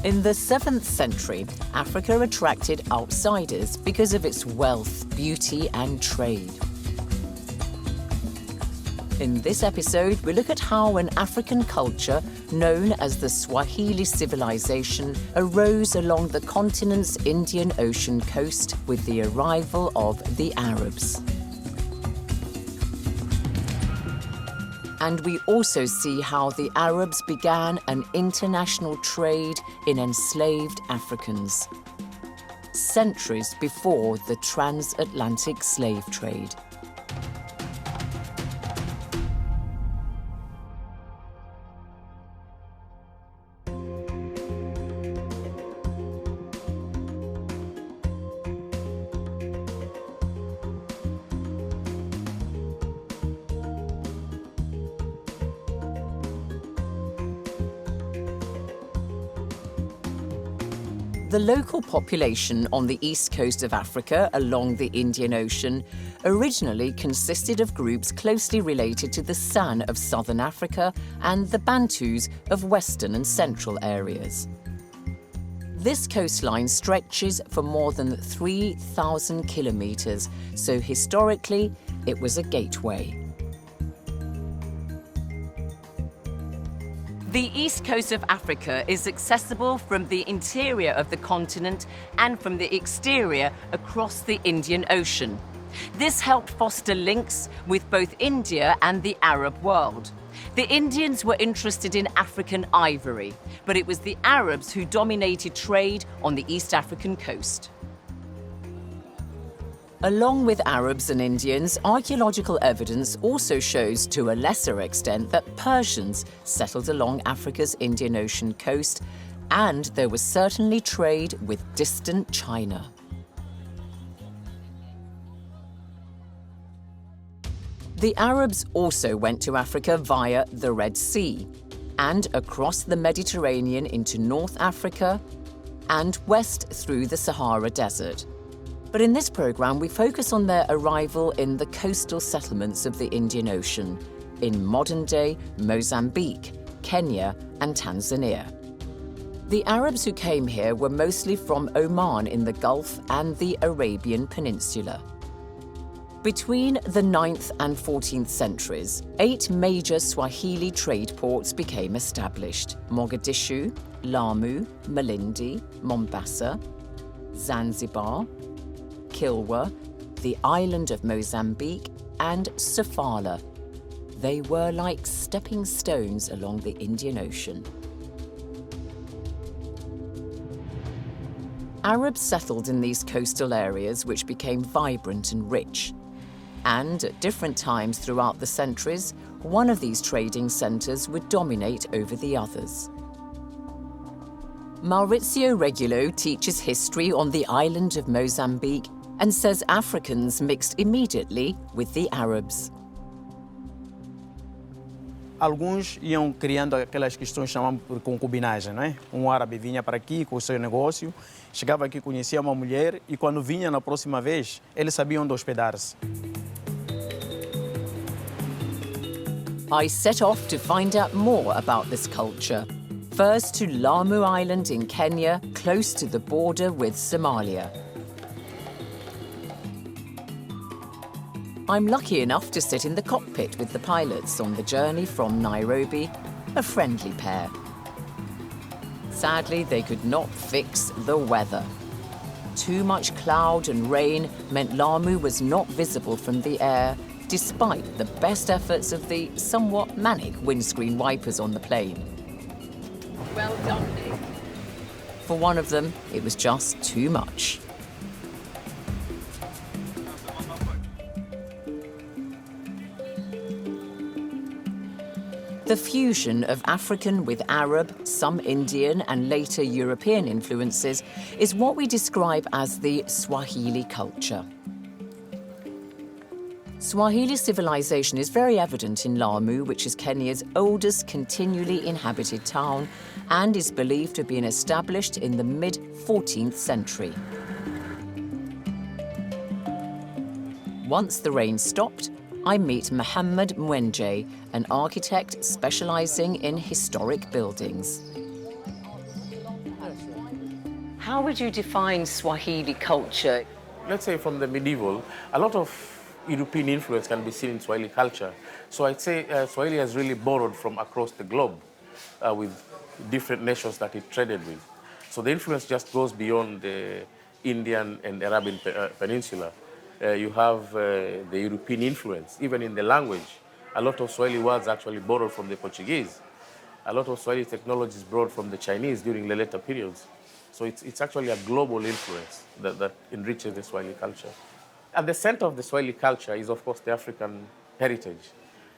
In the 7th century, Africa attracted outsiders because of its wealth, beauty, and trade. In this episode, we look at how an African culture known as the Swahili civilization arose along the continent's Indian Ocean coast with the arrival of the Arabs. And we also see how the Arabs began an international trade in enslaved Africans, centuries before the transatlantic slave trade. The local population on the east coast of Africa along the Indian Ocean originally consisted of groups closely related to the San of southern Africa and the Bantus of western and central areas. This coastline stretches for more than 3,000 kilometers, so historically it was a gateway. The east coast of Africa is accessible from the interior of the continent and from the exterior across the Indian Ocean. This helped foster links with both India and the Arab world. The Indians were interested in African ivory, but it was the Arabs who dominated trade on the East African coast. Along with Arabs and Indians, archaeological evidence also shows to a lesser extent that Persians settled along Africa's Indian Ocean coast, and there was certainly trade with distant China. The Arabs also went to Africa via the Red Sea and across the Mediterranean into North Africa and west through the Sahara Desert. But in this program, we focus on their arrival in the coastal settlements of the Indian Ocean, in modern-day Mozambique, Kenya, and Tanzania. The Arabs who came here were mostly from Oman in the Gulf and the Arabian Peninsula. Between the 9th and 14th centuries, 8 major Swahili trade ports became established: Mogadishu, Lamu, Malindi, Mombasa, Zanzibar, Kilwa, the island of Mozambique, and Sofala. They were like stepping stones along the Indian Ocean. Arabs settled in these coastal areas, which became vibrant and rich. And at different times throughout the centuries, one of these trading centers would dominate over the others. Maurizio Regulo teaches history on the island of Mozambique and says Africans mixed immediately with the Arabs. Alguns iam criando aquelas questões chamamos por concubinagem, não é? Árabe vinha para aqui com o seu negócio, chegava aqui, conhecia uma mulher e quando vinha na próxima vez, eles sabiam onde hospedar-se. I set off to find out more about this culture. First to Lamu Island in Kenya, close to the border with Somalia. I'm lucky enough to sit in the cockpit with the pilots on the journey from Nairobi, a friendly pair. Sadly, they could not fix the weather. Too much cloud and rain meant Lamu was not visible from the air, despite the best efforts of the somewhat manic windscreen wipers on the plane. Well done, Nick. For one of them, it was just too much. The fusion of African with Arab, some Indian, and later European influences is what we describe as the Swahili culture. Swahili civilization is very evident in Lamu, which is Kenya's oldest continually inhabited town and is believed to have been established in the mid-14th century. Once the rain stopped, I meet Muhammad Mwenje, an architect specializing in historic buildings. How would you define Swahili culture? Let's say from the medieval, a lot of European influence can be seen in Swahili culture. So I'd say Swahili has really borrowed from across the globe with different nations that it traded with. So the influence just goes beyond the Indian and Arabian Peninsula. You have the European influence, even in the language. A lot of Swahili words actually borrowed from the Portuguese. A lot of Swahili technology is borrowed from the Chinese during the later periods. So it's actually a global influence that enriches the Swahili culture. At the center of the Swahili culture is, of course, the African heritage,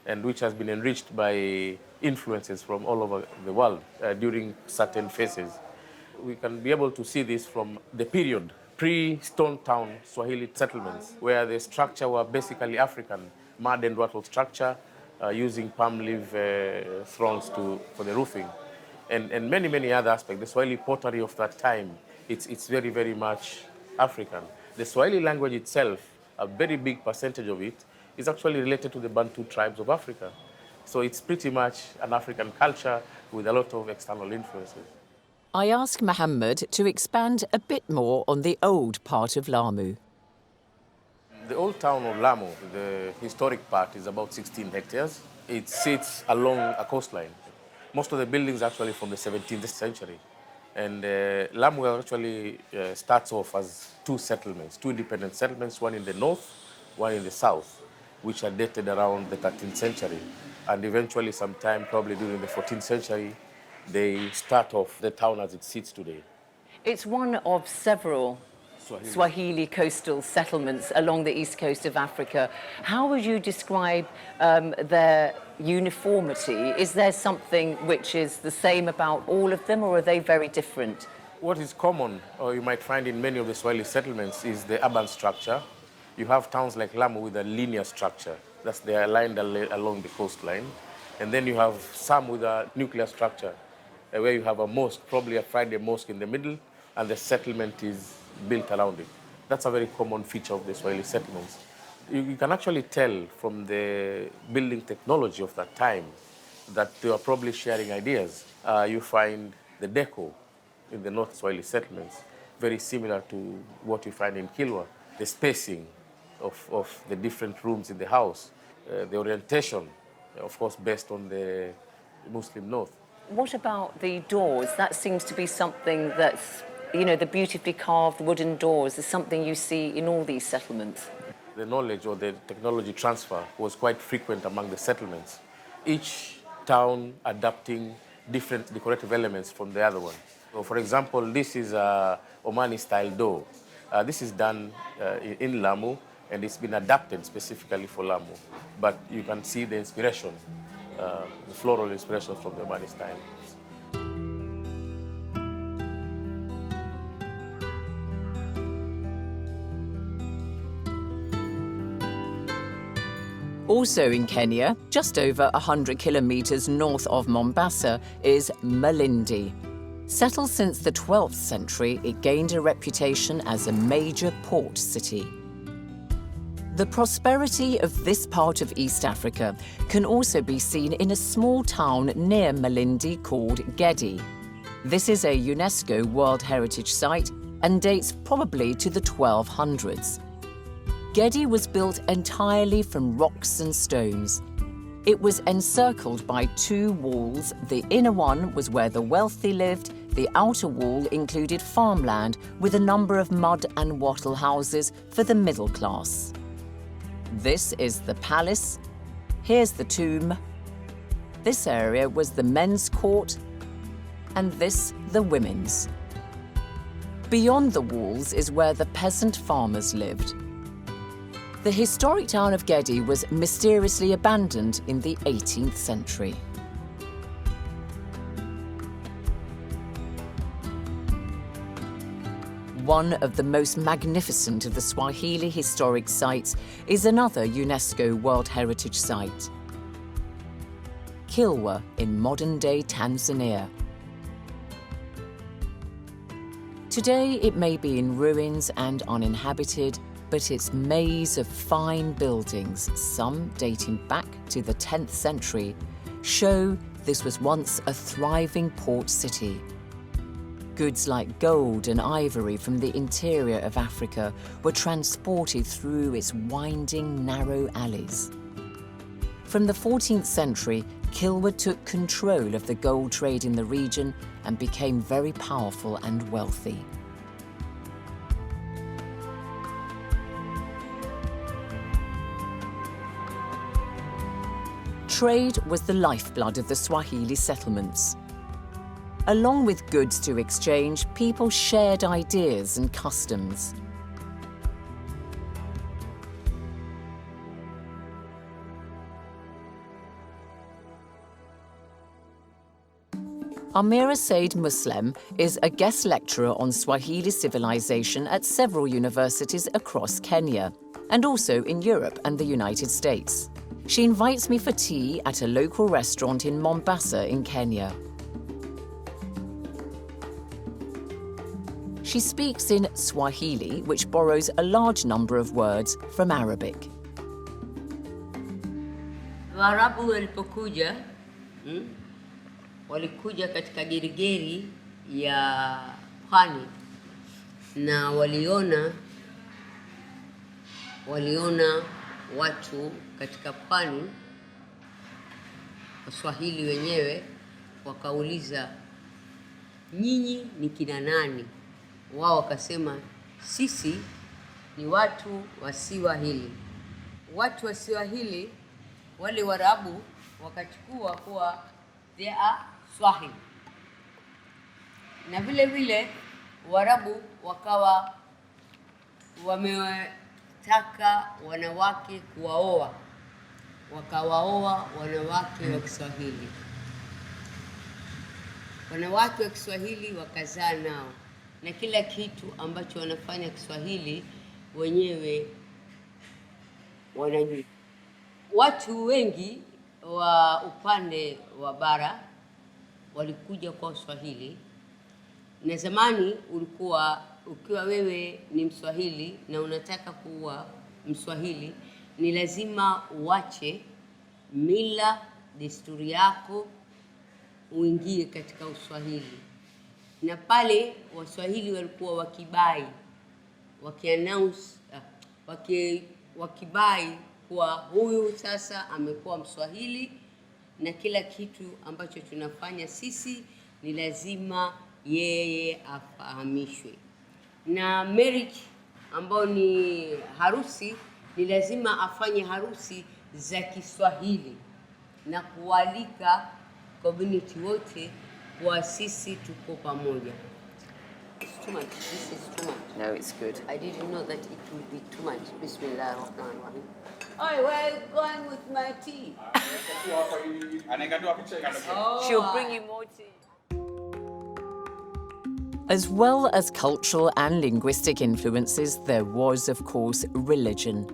and which has been enriched by influences from all over the world during certain phases. We can be able to see this from the period pre-Stone Town Swahili settlements, where the structure were basically African, mud and wattle structure, using palm leaf thrones for the roofing. And many, many other aspects. The Swahili pottery of that time, it's very, very much African. The Swahili language itself, a very big percentage of it, is actually related to the Bantu tribes of Africa. So it's pretty much an African culture with a lot of external influences. I ask Mohammed to expand a bit more on the old part of Lamu. The old town of Lamu, the historic part, is about 16 hectares. It sits along a coastline. Most of the buildings are actually from the 17th century. And Lamu actually starts off as two settlements, two independent settlements, one in the north, one in the south, which are dated around the 13th century. And eventually, sometime probably during the 14th century, they start off the town as it sits today. It's one of several Swahili coastal settlements along the east coast of Africa. How would you describe their uniformity? Is there something which is the same about all of them, or are they very different? What is common, or you might find in many of the Swahili settlements, is the urban structure. You have towns like Lamu with a linear structure. They are aligned along the coastline. And then you have some with a nuclear structure, where you have a mosque, probably a Friday mosque in the middle, and the settlement is built around it. That's a very common feature of the Swahili settlements. You can actually tell from the building technology of that time that they are probably sharing ideas. You find the deco in the North Swahili settlements very similar to what you find in Kilwa. The spacing of the different rooms in the house, the orientation, of course, based on the Muslim North. What about the doors? That seems to be something that's, the beautifully carved wooden doors is something you see in all these settlements. The knowledge or the technology transfer was quite frequent among the settlements, each town adapting different decorative elements from the other one. So, for example, this is a Omani-style door. This is done in Lamu, and it's been adapted specifically for Lamu. But you can see the inspiration, the floral inspiration from the Omani style. Also in Kenya, just over 100 kilometres north of Mombasa, is Malindi. Settled since the 12th century, it gained a reputation as a major port city. The prosperity of this part of East Africa can also be seen in a small town near Malindi called Gedi. This is a UNESCO World Heritage Site and dates probably to the 1200s. Gedi was built entirely from rocks and stones. It was encircled by two walls. The inner one was where the wealthy lived. The outer wall included farmland with a number of mud and wattle houses for the middle class. This is the palace. Here's the tomb. This area was the men's court, and this the women's. Beyond the walls is where the peasant farmers lived. The historic town of Gedi was mysteriously abandoned in the 18th century. One of the most magnificent of the Swahili historic sites is another UNESCO World Heritage Site, Kilwa in modern-day Tanzania. Today it may be in ruins and uninhabited, but its maze of fine buildings, some dating back to the 10th century, show this was once a thriving port city. Goods like gold and ivory from the interior of Africa were transported through its winding, narrow alleys. From the 14th century, Kilwa took control of the gold trade in the region and became very powerful and wealthy. Trade was the lifeblood of the Swahili settlements. Along with goods to exchange, people shared ideas and customs. Amira Said Muslim is a guest lecturer on Swahili civilization at several universities across Kenya, and also in Europe and the United States. She invites me for tea at a local restaurant in Mombasa in Kenya. She speaks in Swahili, which borrows a large number of words from Arabic. Waarabu walipokuja walikuja katika gerigeri ya pwani na waliona watu katika pwani, Waswahili wenyewe wakauliza, nyinyi ni kina nani? Wao wakasema, sisi ni watu wa Swahili. Watu wa Swahili, wale Waarabu wakachukua kuwa they are Swahili. Na vile vile Waarabu wakawa wametaka wanawake kuwaoa, wakawaoa wanawake wa Kiswahili. Wanawake wa Kiswahili wakazaa nao, na kila kitu ambacho wanafanya Kiswahili wenyewe wanajua. Watu wengi wa upande wa bara walikuja kwa Swahili, na zamani ukiwa wewe ni Mswahili na unataka kuwa Mswahili, ni lazima uache mila, desturi yako, uingie katika Uswahili. Na pale Waswahili walikuwa wakibai, wakibai kwa huyu sasa amekuwa Mswahili, na kila kitu ambacho tunafanya sisi ni lazima yeye afahamishwe. Na marriage ambao ni harusi, ni lazima afanye harusi za Kiswahili na kualika community wote kwa sisi tuko pamoja. It's too much. This is too much. No, it's good. I didn't know that it would be too much. Bismillahirrahmanirrahim. Oh, where are you going with my tea? She'll bring you more tea. As well as cultural and linguistic influences, there was, of course, religion,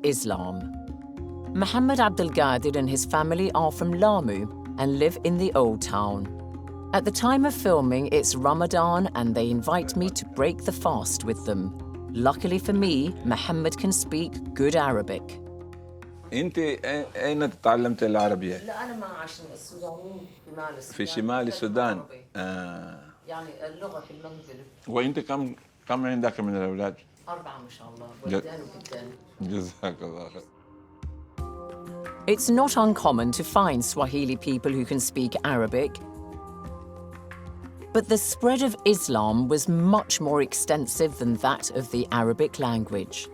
Islam. Muhammad Abdul Qadir and his family are from Lamu and live in the Old Town. At the time of filming, it's Ramadan and they invite me to break the fast with them. Luckily for me, Muhammad can speak good Arabic. أنت أين تعلمت العربية؟ لا أنا ما عشان السودانيين شمال السودان. في شمال السودان. يعني اللغة في المنزل. وأنت كم عندك من الأولاد؟ 4 ما شاء الله، ولدان وبنتان. جزاك الله خير. It's not uncommon to find Swahili people who can speak Arabic, but the spread of Islam was much more extensive than that of the Arabic language.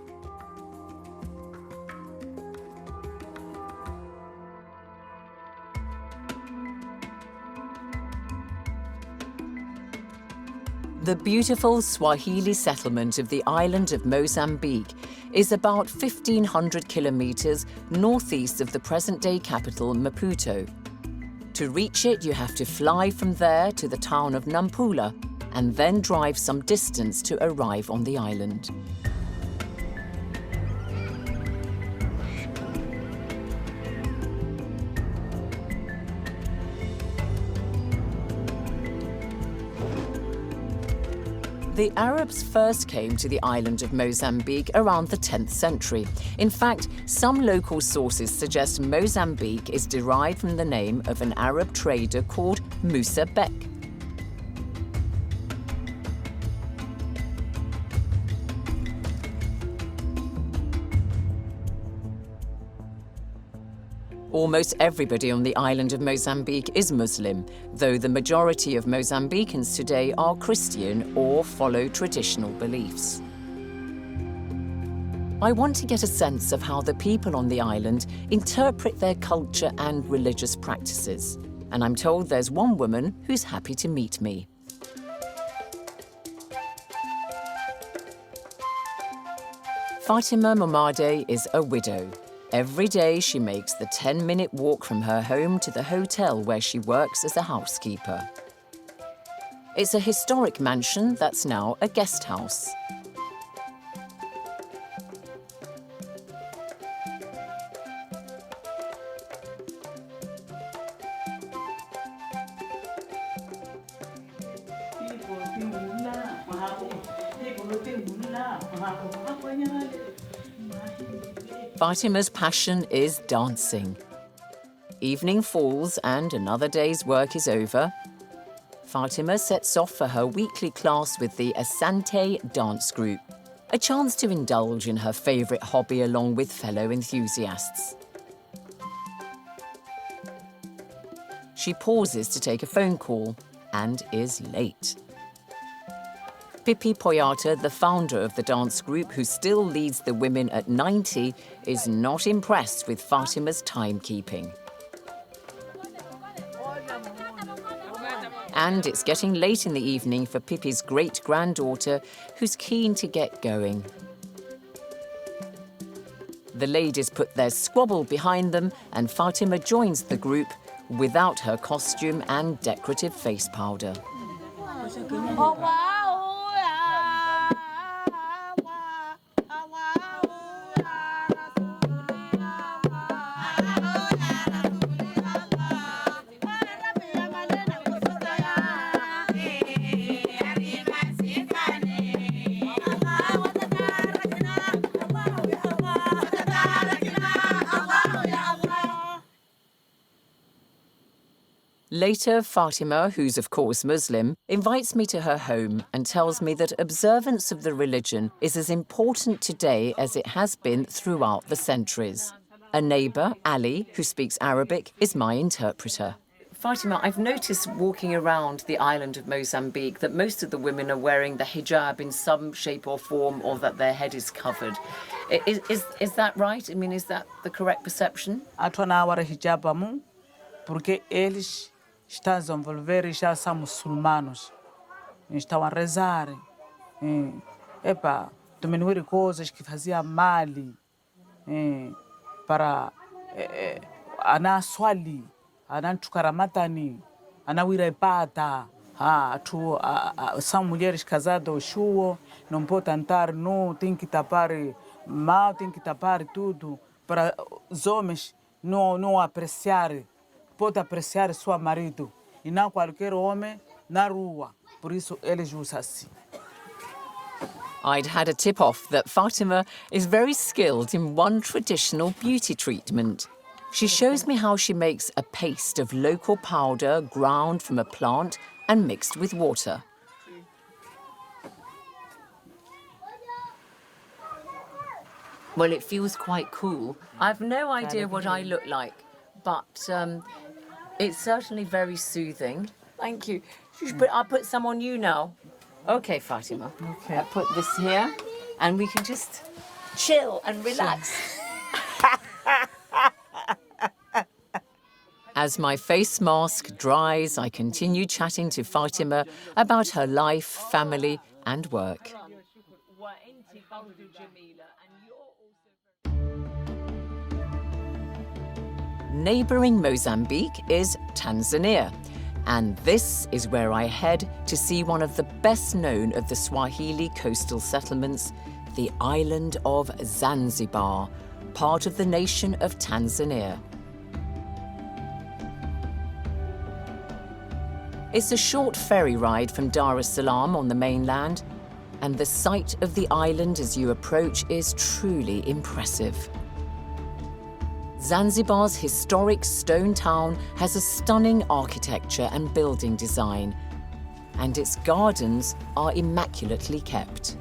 The beautiful Swahili settlement of the island of Mozambique is about 1,500 kilometers northeast of the present-day capital, Maputo. To reach it, you have to fly from there to the town of Nampula and then drive some distance to arrive on the island. The Arabs first came to the island of Mozambique around the 10th century. In fact, some local sources suggest Mozambique is derived from the name of an Arab trader called Musa Bek. Almost everybody on the island of Mozambique is Muslim, though the majority of Mozambicans today are Christian or follow traditional beliefs. I want to get a sense of how the people on the island interpret their culture and religious practices, and I'm told there's one woman who's happy to meet me. Fatima Momade is a widow. Every day she makes the 10-minute walk from her home to the hotel where she works as a housekeeper. It's a historic mansion that's now a guest house. Fatima's passion is dancing. Evening falls and another day's work is over. Fatima sets off for her weekly class with the Asante dance group, a chance to indulge in her favourite hobby along with fellow enthusiasts. She pauses to take a phone call and is late. Pippi Poyata, the founder of the dance group who still leads the women at 90, is not impressed with Fatima's timekeeping. And it's getting late in the evening for Pippi's great-granddaughter, who's keen to get going. The ladies put their squabble behind them, and Fatima joins the group without her costume and decorative face powder. Later, Fatima, who's of course Muslim, invites me to her home and tells me that observance of the religion is as important today as it has been throughout the centuries. A neighbour, Ali, who speaks Arabic, is my interpreter. Fatima, I've noticed walking around the island of Mozambique that most of the women are wearing the hijab in some shape or form, or that their head is covered. Is that right? I mean, is that the correct perception? Porque eles estão a desenvolver e já são muçulmanos. Estão a rezar. Diminuir coisas que faziam mal. Para ana swali, ana tukaramatani, ana wirepata. São mulheres casadas, chuo, não pode andar nu, tem que tapar mal, tem que tapar tudo. Para os homens não apreciar. Pode apreciar seu marido e não qualquer homem na rua. Por isso eles usam assim. I'd had a tip-off that Fatima is very skilled in one traditional beauty treatment. She shows me how she makes a paste of local powder ground from a plant and mixed with water. Well, it feels quite cool. I've no idea what I look like, but it's certainly very soothing. Thank you. I'll put some on you now. Okay, Fatima. Okay. I'll put this here, and we can just chill and relax. As my face mask dries, I continue chatting to Fatima about her life, family, and work. Neighbouring Mozambique is Tanzania, and this is where I head to see one of the best known of the Swahili coastal settlements, the island of Zanzibar, part of the nation of Tanzania. It's a short ferry ride from Dar es Salaam on the mainland, and the sight of the island as you approach is truly impressive. Zanzibar's historic stone town has a stunning architecture and building design, and its gardens are immaculately kept.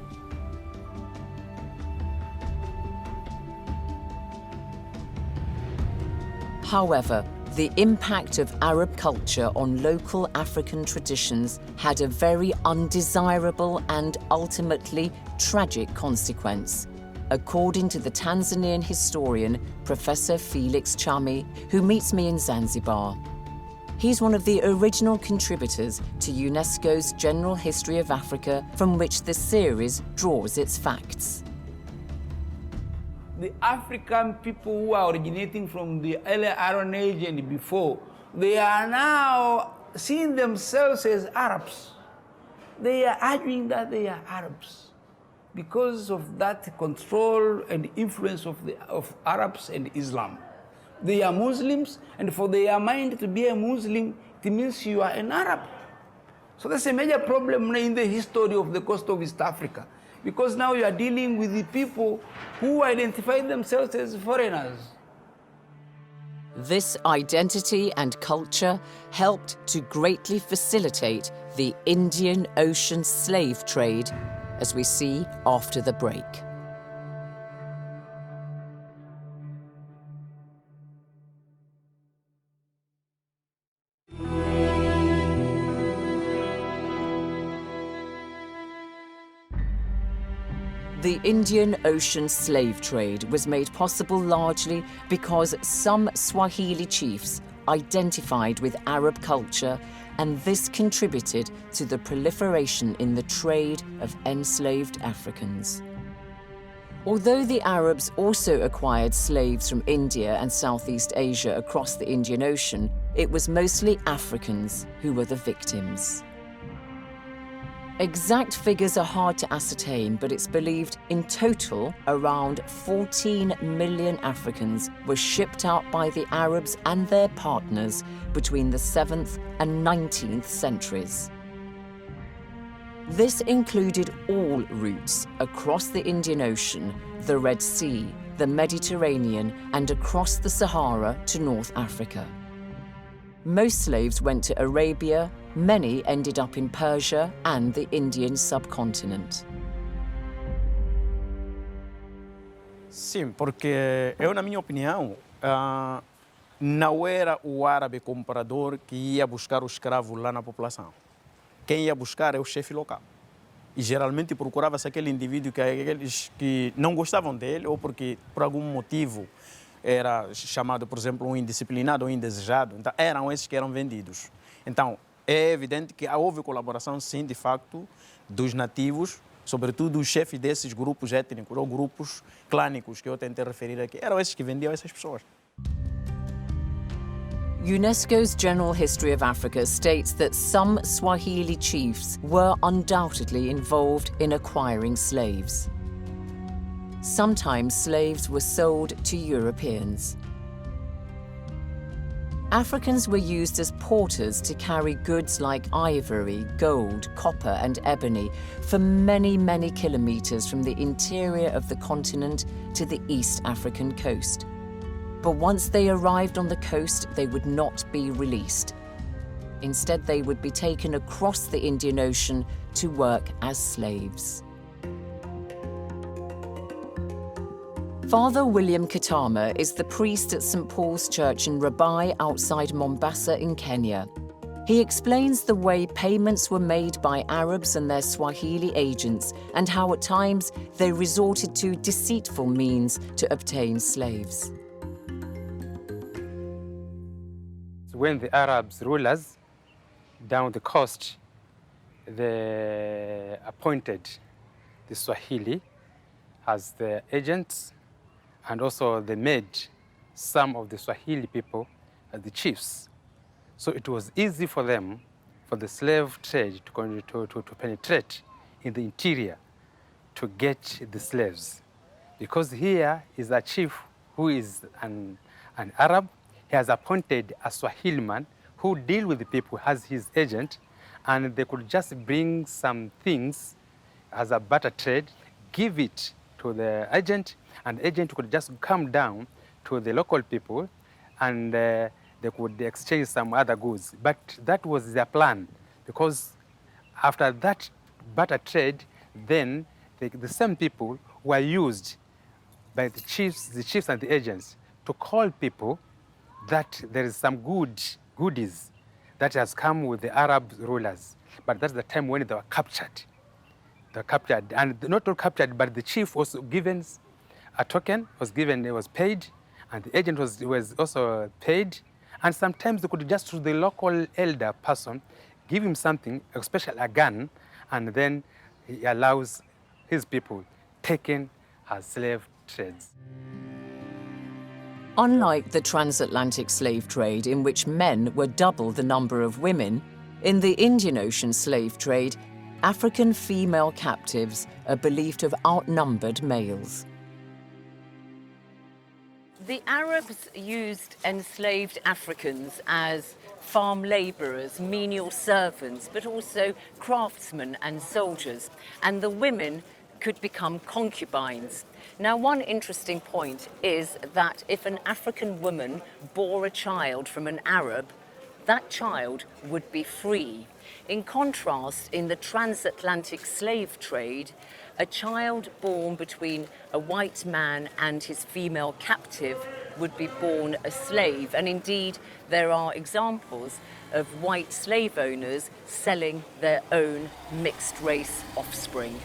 However, the impact of Arab culture on local African traditions had a very undesirable and ultimately tragic consequence, according to the Tanzanian historian Professor Felix Chami, who meets me in Zanzibar. He's one of the original contributors to UNESCO's General History of Africa, from which the series draws its facts. The African people who are originating from the early Iron Age and before, they are now seeing themselves as Arabs. They are arguing that they are Arabs because of that control and influence of Arabs and Islam. They are Muslims, and for their mind to be a Muslim, it means you are an Arab. So that's a major problem in the history of the coast of East Africa, because now you are dealing with the people who identify themselves as foreigners. This identity and culture helped to greatly facilitate the Indian Ocean slave trade, as we see after the break. The Indian Ocean slave trade was made possible largely because some Swahili chiefs identified with Arab culture, and this contributed to the proliferation in the trade of enslaved Africans. Although the Arabs also acquired slaves from India and Southeast Asia across the Indian Ocean, it was mostly Africans who were the victims. Exact figures are hard to ascertain, but it's believed in total around 14 million Africans were shipped out by the Arabs and their partners between the 7th and 19th centuries. This included all routes across the Indian Ocean, the Red Sea, the Mediterranean, and across the Sahara to North Africa. Most slaves went to Arabia, many ended up in Persia and the Indian subcontinent. Sim, porque eu, na minha opinião, não era o árabe comprador que ia buscar o escravo lá na população. Quem ia buscar é o chefe local. E geralmente procurava-se aquele indivíduo aqueles que não gostavam dele ou porque, por algum motivo, era chamado, por exemplo, um indisciplinado ou indesejado. Então, eram esses que eram vendidos. Então, é evidente que houve colaboração, sim, de facto, dos nativos, sobretudo os chefes desses grupos étnicos ou grupos clânicos que eu tentei referir aqui. Eram esses que vendiam essas pessoas. UNESCO's General History of Africa states that some Swahili chiefs were undoubtedly involved in acquiring slaves. Sometimes slaves were sold to Europeans. Africans were used as porters to carry goods like ivory, gold, copper, and ebony for many, many kilometers from the interior of the continent to the East African coast. But once they arrived on the coast, they would not be released. Instead, they would be taken across the Indian Ocean to work as slaves. Father William Katama is the priest at St. Paul's Church in Rabai outside Mombasa in Kenya. He explains the way payments were made by Arabs and their Swahili agents and how at times they resorted to deceitful means to obtain slaves. When the Arabs rulers down the coast, they appointed the Swahili as the agents, and also they made some of the Swahili people as the chiefs. So it was easy for them, for the slave trade to penetrate in the interior to get the slaves. Because here is a chief who is an Arab. He has appointed a Swahili man who deal with the people as his agent, and they could just bring some things as a barter trade, give it to the agent, and the agent could just come down to the local people, and they could exchange some other goods. But that was their plan, because after that barter trade, then the same people were used by the chiefs and the agents to call people that there is some goodies that has come with the Arab rulers, but that's the time when they were captured. They were captured, and not all captured, but the chief was given a token, was paid, and the agent was also paid, and sometimes they could just, to the local elder person, give him something, especially a gun, and then he allows his people taken as slave trades. Unlike the transatlantic slave trade, in which men were double the number of women, in the Indian Ocean slave trade, African female captives are believed to have outnumbered males. The Arabs used enslaved Africans as farm labourers, menial servants, but also craftsmen and soldiers, and the women could become concubines. Now, one interesting point is that if an African woman bore a child from an Arab, that child would be free. In contrast, in the transatlantic slave trade, a child born between a white man and his female captive would be born a slave. And indeed, there are examples of white slave owners selling their own mixed-race offspring.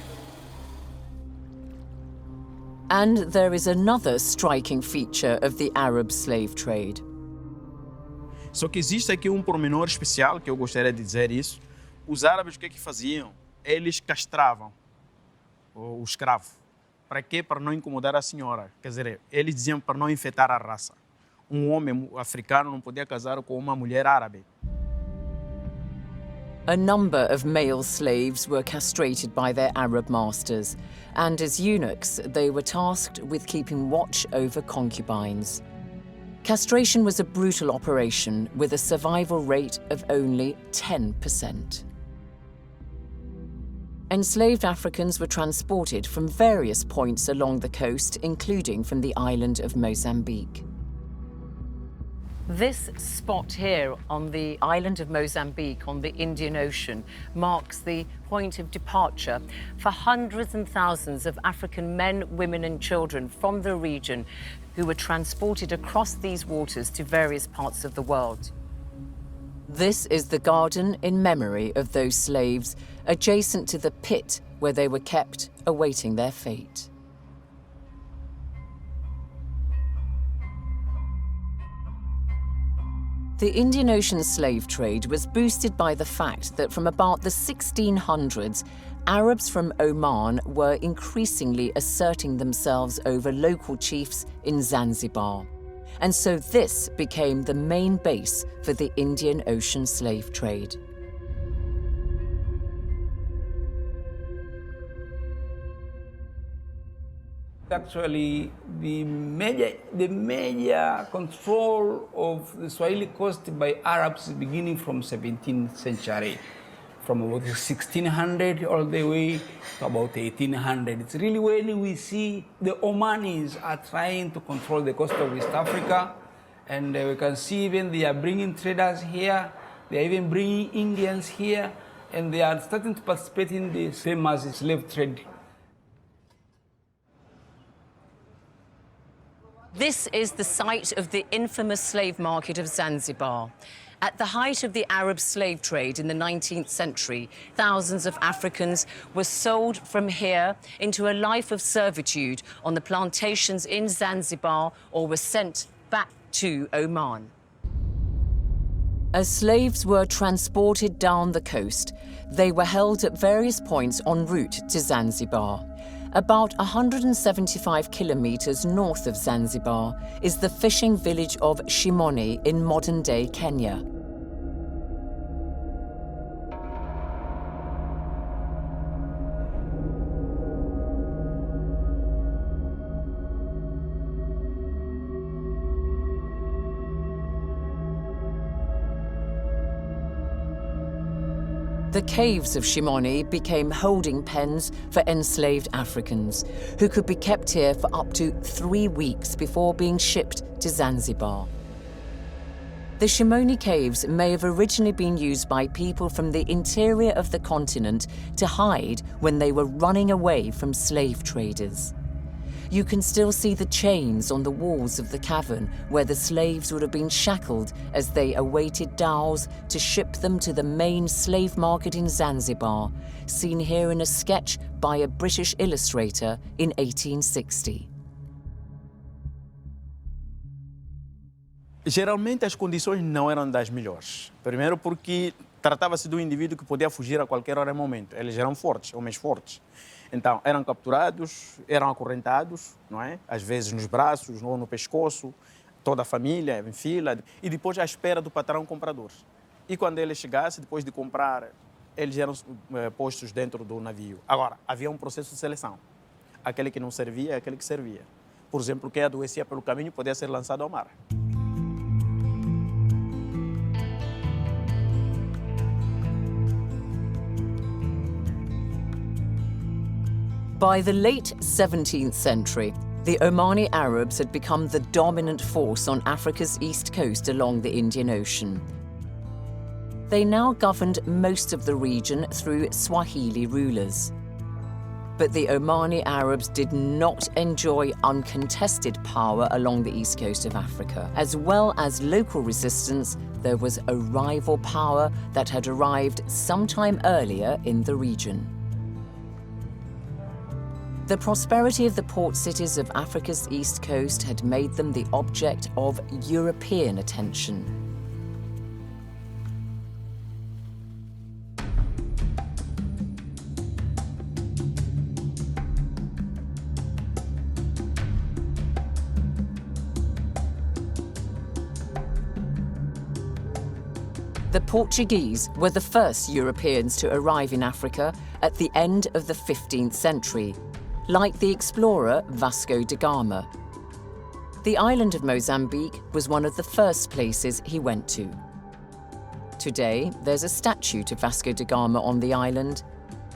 And there is another striking feature of the Arab slave trade. Só que existe aqui pormenor especial que eu gostaria de dizer isso. Os árabes o que faziam? Eles castravam o escravo. Para quê? Para não incomodar a senhora. Quer dizer, eles diziam para não infectar a raça. Homem africano não podia casar com uma mulher árabe. A number of male slaves were castrated by their Arab masters, and as eunuchs, they were tasked with keeping watch over concubines. Castration was a brutal operation with a survival rate of only 10%. Enslaved Africans were transported from various points along the coast, including from the island of Mozambique. This spot here on the island of Mozambique on the Indian Ocean marks the point of departure for hundreds and thousands of African men, women and children from the region who were transported across these waters to various parts of the world. This is the garden in memory of those slaves, adjacent to the pit where they were kept, awaiting their fate. The Indian Ocean slave trade was boosted by the fact that from about the 1600s, Arabs from Oman were increasingly asserting themselves over local chiefs in Zanzibar. And so this became the main base for the Indian Ocean slave trade. Actually, the major control of the Swahili coast by Arabs beginning from 17th century, from about 1600 all the way to about 1800. It's really when we see the Omanis are trying to control the coast of West Africa, and we can see even they are bringing traders here, they are even bringing Indians here, and they are starting to participate in the famous slave trade. This is the site of the infamous slave market of Zanzibar. At the height of the Arab slave trade in the 19th century, thousands of Africans were sold from here into a life of servitude on the plantations in Zanzibar or were sent back to Oman. As slaves were transported down the coast, they were held at various points en route to Zanzibar. About 175 kilometers north of Zanzibar is the fishing village of Shimoni in modern-day Kenya. The caves of Shimoni became holding pens for enslaved Africans, who could be kept here for up to 3 weeks before being shipped to Zanzibar. The Shimoni caves may have originally been used by people from the interior of the continent to hide when they were running away from slave traders. You can still see the chains on the walls of the cavern where the slaves would have been shackled as they awaited dhows to ship them to the main slave market in Zanzibar, seen here in a sketch by a British illustrator in 1860. Geralmente as condições não eram das melhores. Primeiro porque tratava-se de um indivíduo que podia fugir a qualquer hora e momento. Eles eram fortes, homens fortes. Então, eram capturados, eram acorrentados, não é? Às vezes nos braços ou no pescoço, toda a família em fila, e depois à espera do patrão comprador. E quando ele chegasse, depois de comprar, eles eram postos dentro do navio. Agora, havia um processo de seleção. Aquele que não servia é aquele que servia. Por exemplo, quem adoecia pelo caminho podia ser lançado ao mar. By the late 17th century, the Omani Arabs had become the dominant force on Africa's east coast along the Indian Ocean. They now governed most of the region through Swahili rulers. But the Omani Arabs did not enjoy uncontested power along the east coast of Africa. As well as local resistance, there was a rival power that had arrived sometime earlier in the region. The prosperity of the port cities of Africa's east coast had made them the object of European attention. The Portuguese were the first Europeans to arrive in Africa at the end of the 15th century, like the explorer Vasco da Gama. The island of Mozambique was one of the first places he went to. Today, there's a statue to Vasco da Gama on the island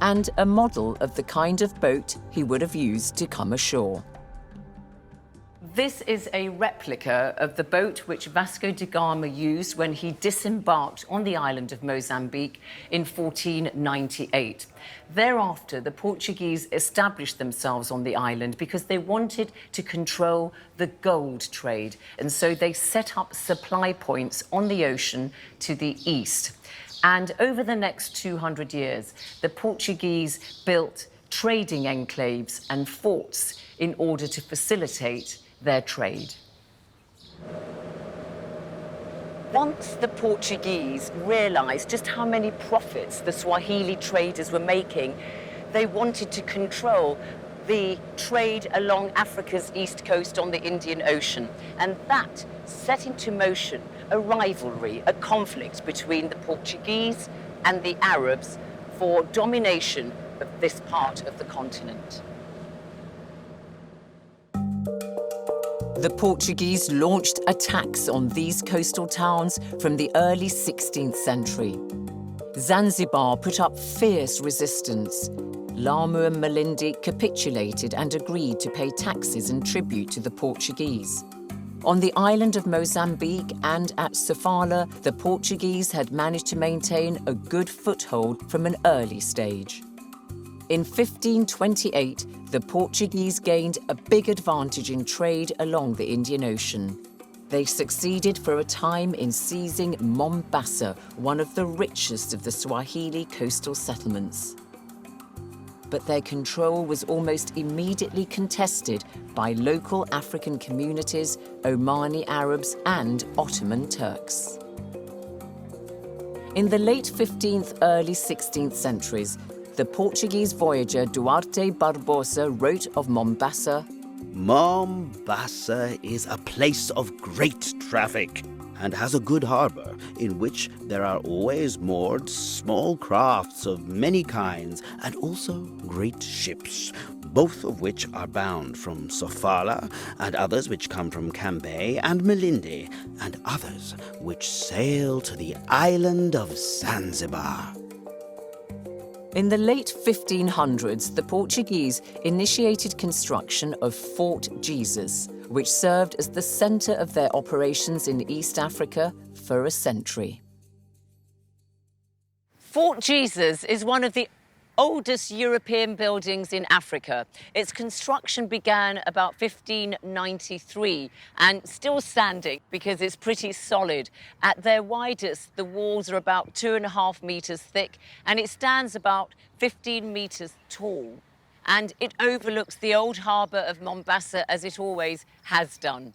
and a model of the kind of boat he would have used to come ashore. This is a replica of the boat which Vasco da Gama used when he disembarked on the island of Mozambique in 1498. Thereafter, the Portuguese established themselves on the island because they wanted to control the gold trade, and so they set up supply points on the ocean to the east. And over the next 200 years, the Portuguese built trading enclaves and forts in order to facilitate their trade. Once the Portuguese realized just how many profits the Swahili traders were making, they wanted to control the trade along Africa's east coast on the Indian Ocean. And that set into motion a rivalry, a conflict between the Portuguese and the Arabs for domination of this part of the continent. The Portuguese launched attacks on these coastal towns from the early 16th century. Zanzibar put up fierce resistance. Lamu and Malindi capitulated and agreed to pay taxes and tribute to the Portuguese. On the island of Mozambique and at Sofala, the Portuguese had managed to maintain a good foothold from an early stage. In 1528, the Portuguese gained a big advantage in trade along the Indian Ocean. They succeeded for a time in seizing Mombasa, one of the richest of the Swahili coastal settlements. But their control was almost immediately contested by local African communities, Omani Arabs, and Ottoman Turks. In the late 15th, early 16th centuries, the Portuguese voyager Duarte Barbosa wrote of Mombasa, Mombasa is a place of great traffic and has a good harbour in which there are always moored small crafts of many kinds and also great ships, both of which are bound from Sofala and others which come from Cambay and Malindi and others which sail to the island of Zanzibar. In the late 1500s, the Portuguese initiated construction of Fort Jesus, which served as the centre of their operations in East Africa for a century. Fort Jesus is one of the oldest European buildings in Africa. Its construction began about 1593 and still standing because it's pretty solid. At their widest, the walls are about 2.5 meters thick and it stands about 15 meters tall. And it overlooks the old harbour of Mombasa as it always has done.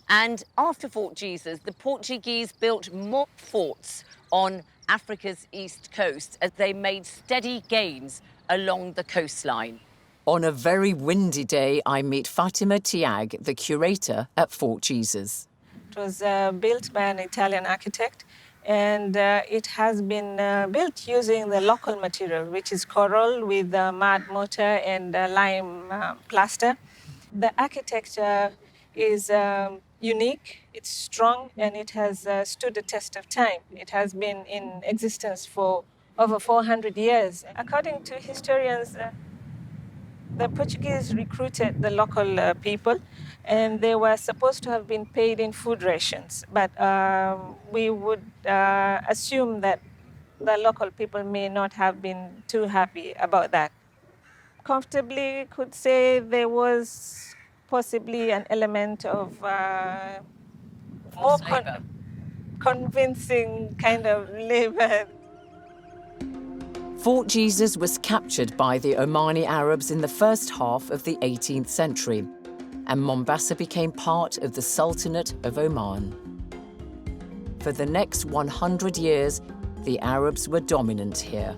And after Fort Jesus, the Portuguese built more forts on Africa's east coast as they made steady gains along the coastline. On a very windy day, I meet Fatima Tiag, the curator at Fort Jesus. It was built by an Italian architect, and it has been built using the local material, which is coral with mud mortar and lime plaster. The architecture is unique, it's strong, and it has stood the test of time. It has been in existence for over 400 years. According to historians, the Portuguese recruited the local people, and they were supposed to have been paid in food rations. But we would assume that the local people may not have been too happy about that. Comfortably could say there was possibly an element of more convincing kind of labor. Fort Jesus was captured by the Omani Arabs in the first half of the 18th century, and Mombasa became part of the Sultanate of Oman. For the next 100 years, the Arabs were dominant here.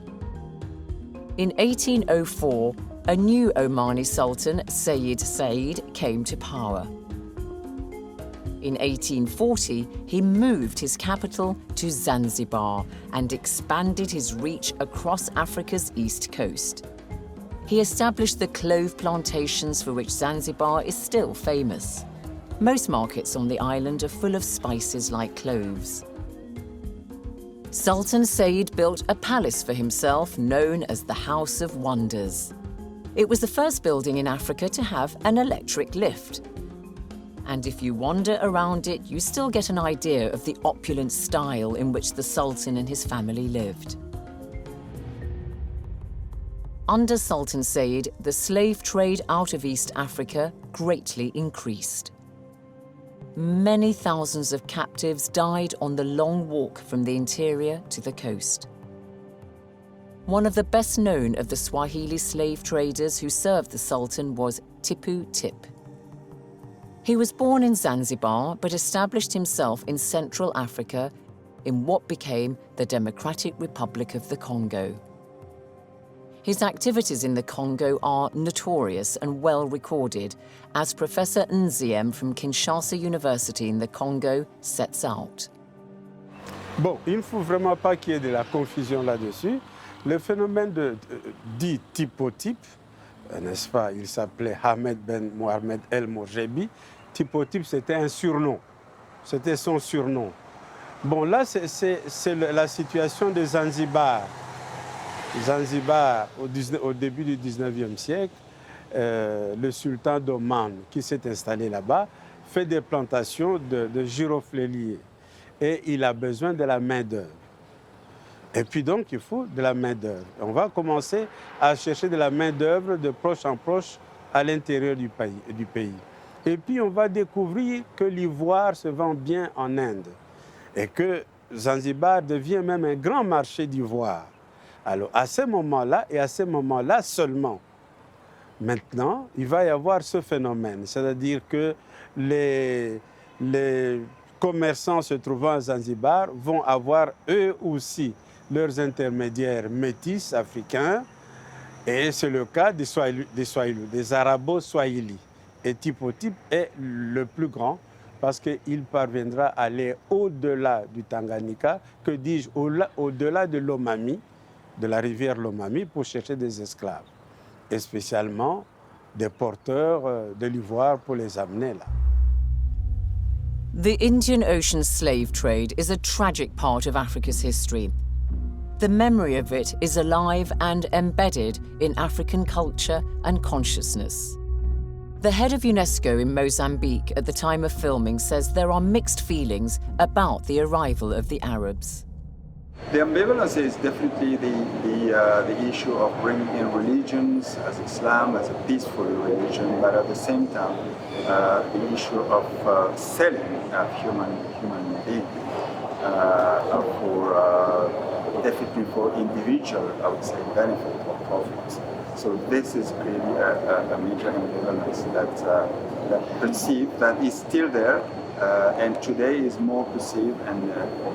In 1804, a new Omani Sultan, Sayyid Said, came to power. In 1840, he moved his capital to Zanzibar and expanded his reach across Africa's east coast. He established the clove plantations for which Zanzibar is still famous. Most markets on the island are full of spices like cloves. Sultan Said built a palace for himself known as the House of Wonders. It was the first building in Africa to have an electric lift. And if you wander around it, you still get an idea of the opulent style in which the Sultan and his family lived. Under Sultan Said, the slave trade out of East Africa greatly increased. Many thousands of captives died on the long walk from the interior to the coast. One of the best known of the Swahili slave traders who served the Sultan was Tipu Tip. He was born in Zanzibar but established himself in Central Africa in what became the Democratic Republic of the Congo. His activities in the Congo are notorious and well recorded, as Professor Nziem from Kinshasa University in the Congo sets out. Bon, il ne faut vraiment pas qu'il y ait de la confusion là-dessus. Le phénomène dit typotype, n'est-ce pas, il s'appelait Ahmed Ben Mohamed El Morjebi. Typotype, c'était un surnom. C'était son surnom. Bon, là, c'est la situation de Zanzibar. Zanzibar, au début du 19e siècle, le sultan d'Oman, qui s'est installé là-bas, fait des plantations de girofléliers. Et il a besoin de la main-d'œuvre. Et puis donc, il faut de la main-d'œuvre. On va commencer à chercher de la main-d'œuvre de proche en proche à l'intérieur du pays. Et puis, on va découvrir que l'ivoire se vend bien en Inde et que Zanzibar devient même un grand marché d'ivoire. Alors, à ce moment-là, et à ce moment-là seulement, maintenant, il va y avoir ce phénomène, c'est-à-dire que les commerçants se trouvant à Zanzibar vont avoir eux aussi leurs intermédiaires métis africains, et c'est le cas des Swahili, des Arabo-Swahili. Et Typotype est le plus grand parce qu'il parviendra à aller au-delà du Tanganyika, que dis-je, au-delà de l'Omami, de la rivière Lomami, pour chercher des esclaves, et spécialement des porteurs de l'ivoire pour les amener là. The Indian Ocean slave trade is a tragic part of Africa's history. The memory of it is alive and embedded in African culture and consciousness. The head of UNESCO in Mozambique at the time of filming says there are mixed feelings about the arrival of the Arabs. The ambivalence is definitely the issue of bringing in religions as Islam as a peaceful religion, but at the same time the issue of selling human beings definitely for individual, I would say, benefit or profits. So this is really a major ambivalence that perceived, that is still there, and today is more perceived. And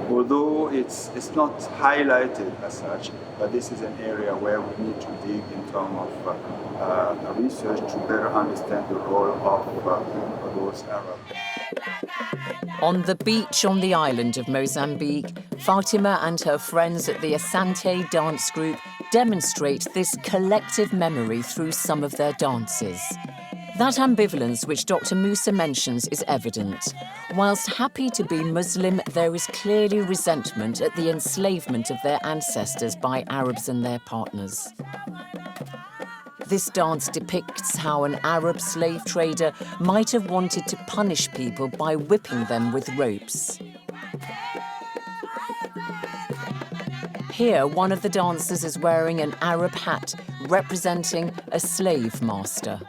although it's not highlighted as such, but this is an area where we need to dig in terms of research to better understand the role of those Arabs. On the beach on the island of Mozambique, Fatima and her friends at the Asante dance group demonstrate this collective memory through some of their dances. That ambivalence which Dr. Musa mentions is evident. Whilst happy to be Muslim, there is clearly resentment at the enslavement of their ancestors by Arabs and their partners. This dance depicts how an Arab slave trader might have wanted to punish people by whipping them with ropes. Here, one of the dancers is wearing an Arab hat representing a slave master.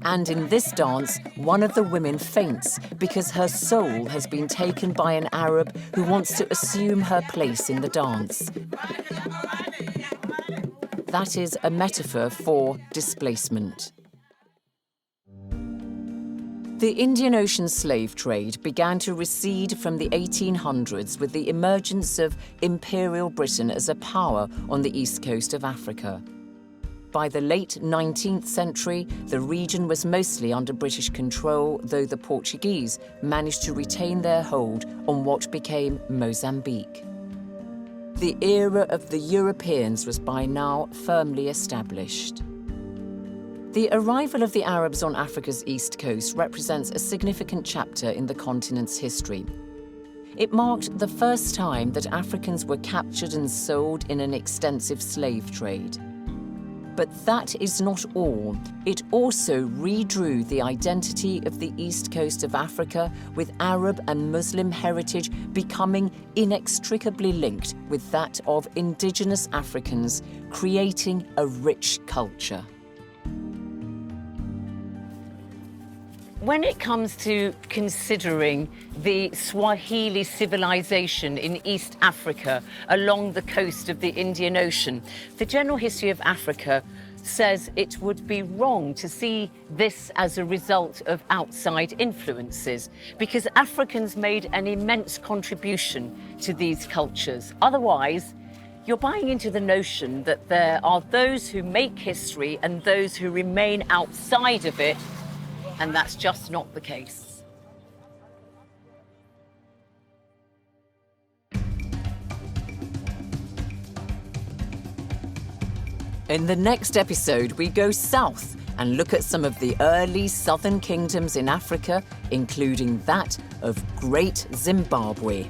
And in this dance, one of the women faints because her soul has been taken by an Arab who wants to assume her place in the dance. That is a metaphor for displacement. The Indian Ocean slave trade began to recede from the 1800s with the emergence of Imperial Britain as a power on the east coast of Africa. By the late 19th century, the region was mostly under British control, though the Portuguese managed to retain their hold on what became Mozambique. The era of the Europeans was by now firmly established. The arrival of the Arabs on Africa's east coast represents a significant chapter in the continent's history. It marked the first time that Africans were captured and sold in an extensive slave trade. But that is not all. It also redrew the identity of the east coast of Africa, with Arab and Muslim heritage becoming inextricably linked with that of indigenous Africans, creating a rich culture. When it comes to considering the Swahili civilization in East Africa along the coast of the Indian Ocean, the General History of Africa says it would be wrong to see this as a result of outside influences, because Africans made an immense contribution to these cultures. Otherwise, you're buying into the notion that there are those who make history and those who remain outside of it, and that's just not the case. In the next episode, we go south and look at some of the early southern kingdoms in Africa, including that of Great Zimbabwe.